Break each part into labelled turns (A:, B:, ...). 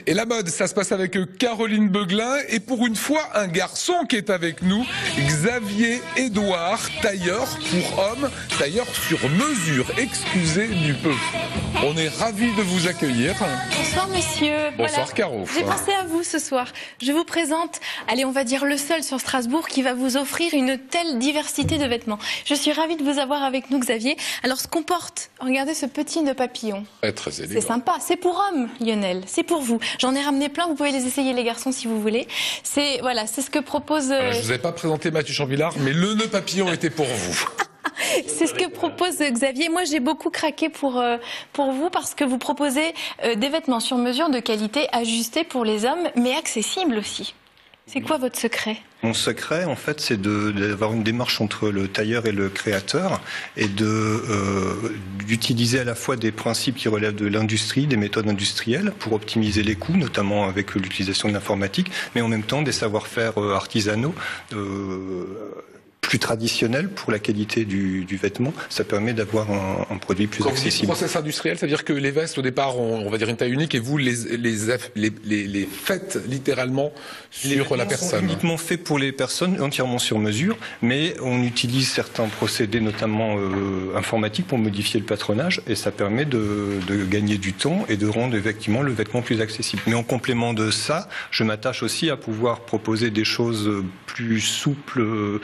A: Et la mode, ça se passe avec Caroline Beuglin et pour une fois, un garçon qui est avec nous, Xavier Edouard, tailleur pour hommes, tailleur sur mesure, excusez du peu. On est ravis de vous accueillir.
B: Bonsoir monsieur.
A: Bonsoir
B: voilà.
A: Caro.
B: J'ai pensé à vous ce soir. Je vous présente, allez on va dire le seul sur Strasbourg qui va vous offrir une telle diversité de vêtements. Je suis ravie de vous avoir avec nous Xavier. Alors ce qu'on porte, regardez ce petit nœud papillon.
A: Très élégant.
B: C'est sympa, c'est pour hommes Lionel, c'est pour vous. J'en ai ramené plein, vous pouvez les essayer les garçons si vous voulez. C'est voilà, c'est ce que propose...
A: Je vous ai pas présenté Mathieu Champvillard, mais le nœud papillon était pour vous.
B: C'est ce que propose Xavier. Moi, j'ai beaucoup craqué pour vous parce que vous proposez des vêtements sur mesure de qualité ajustés pour les hommes, mais accessibles aussi. C'est quoi votre secret ?
C: Mon secret, en fait, c'est d'avoir une démarche entre le tailleur et le créateur et d'utiliser à la fois des principes qui relèvent de l'industrie, des méthodes industrielles pour optimiser les coûts, notamment avec l'utilisation de l'informatique, mais en même temps des savoir-faire artisanaux plus traditionnel pour la qualité du vêtement. Ça permet d'avoir un produit plus accessible.
A: Quand vous dites process industriel, ça veut dire que les vestes, au départ, on va dire une taille unique et vous les faites littéralement sur la personne.
C: Sont uniquement faits pour les personnes, entièrement sur mesure, mais on utilise certains procédés, notamment informatiques, pour modifier le patronage et ça permet de gagner du temps et de rendre effectivement le vêtement plus accessible. Mais en complément de ça, je m'attache aussi à pouvoir proposer des choses plus souples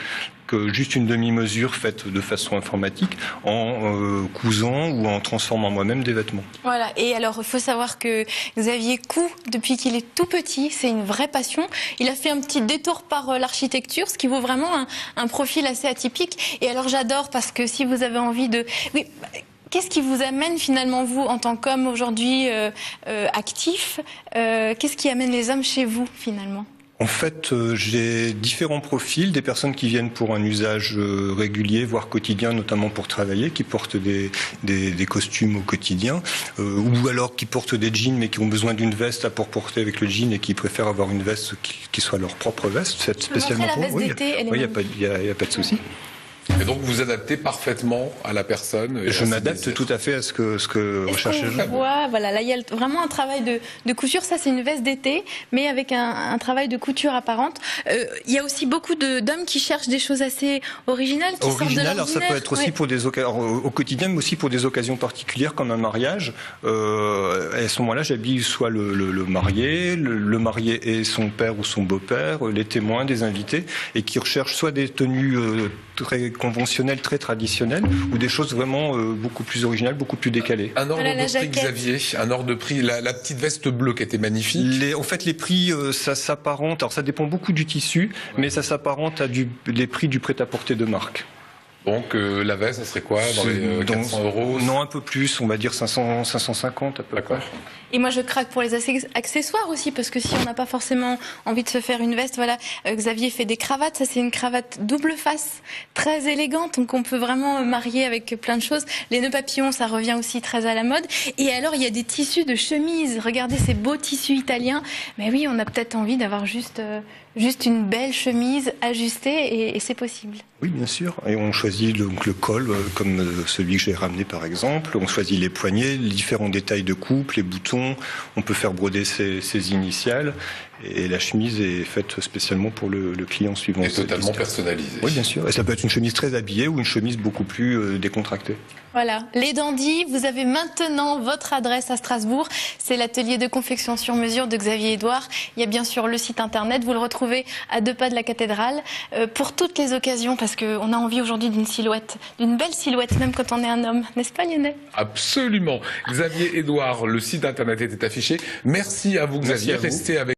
C: que juste une demi-mesure faite de façon informatique en cousant ou en transformant moi-même des vêtements.
B: Voilà, et alors il faut savoir que Xavier coud depuis qu'il est tout petit, c'est une vraie passion. Il a fait un petit détour par l'architecture, ce qui vaut vraiment un profil assez atypique. Et alors j'adore parce que si vous avez envie de... Oui, qu'est-ce qui vous amène finalement, vous, en tant qu'homme aujourd'hui actif, qu'est-ce qui amène les hommes chez vous finalement ?
C: En fait, j'ai différents profils, des personnes qui viennent pour un usage régulier, voire quotidien, notamment pour travailler, qui portent des costumes au quotidien, ou alors qui portent des jeans mais qui ont besoin d'une veste pour porter avec le jean et qui préfèrent avoir une veste qui soit leur propre veste, spécialement pour eux. Oui, il n'y a pas de souci.
A: Et donc vous adaptez parfaitement à la personne.
C: Je m'adapte tout à fait à ce que recherche les gens.
B: Voilà, là il y a vraiment un travail de couture. Ça c'est une veste d'été, mais avec un travail de couture apparente. Il y a aussi beaucoup d'hommes qui cherchent des choses assez originales.
C: Alors ça peut être aussi pour des occasions au quotidien, mais aussi pour des occasions particulières comme un mariage. À ce moment-là, j'habille soit le marié, le marié et son père ou son beau-père, les témoins, des invités, et qui recherchent soit des tenues très conventionnelles, très traditionnelles, ou des choses vraiment beaucoup plus originales, beaucoup plus décalées.
A: Un ordre de prix, Xavier, un ordre de prix, la petite veste bleue qui était magnifique.
C: En fait, les prix, ça s'apparente, alors ça dépend beaucoup du tissu, mais ça s'apparente à les prix du prêt-à-porter de marque.
A: Donc la veste, ça serait quoi dans les 400 €?
C: Non, un peu plus, on va dire 500, 550 à peu près.
B: Et moi je craque pour les accessoires aussi, parce que si on n'a pas forcément envie de se faire une veste, voilà, Xavier fait des cravates, ça c'est une cravate double face, très élégante, donc on peut vraiment marier avec plein de choses. Les nœuds papillons, ça revient aussi très à la mode. Et alors il y a des tissus de chemises, regardez ces beaux tissus italiens. Mais oui, on a peut-être envie d'avoir juste une belle chemise ajustée et c'est possible.
C: Oui, bien sûr. Et on choisit donc le col, comme celui que j'ai ramené par exemple. On choisit les poignets, les différents détails de coupe, les boutons. On peut faire broder ses initiales. Et la chemise est faite spécialement pour le client suivant.
A: Et totalement personnalisée.
C: Oui, bien sûr. Et ça peut être une chemise très habillée ou une chemise beaucoup plus décontractée.
B: Voilà, les dandys, vous avez maintenant votre adresse à Strasbourg. C'est l'atelier de confection sur mesure de Xavier Edouard. Il y a bien sûr le site internet, vous le retrouvez à 2 pas de la cathédrale. Pour toutes les occasions, parce qu'on a envie aujourd'hui d'une silhouette, d'une belle silhouette, même quand on est un homme. N'est-ce pas Lionel ?
A: Absolument. Xavier Edouard, le site internet était affiché. Merci à vous Xavier, restez avec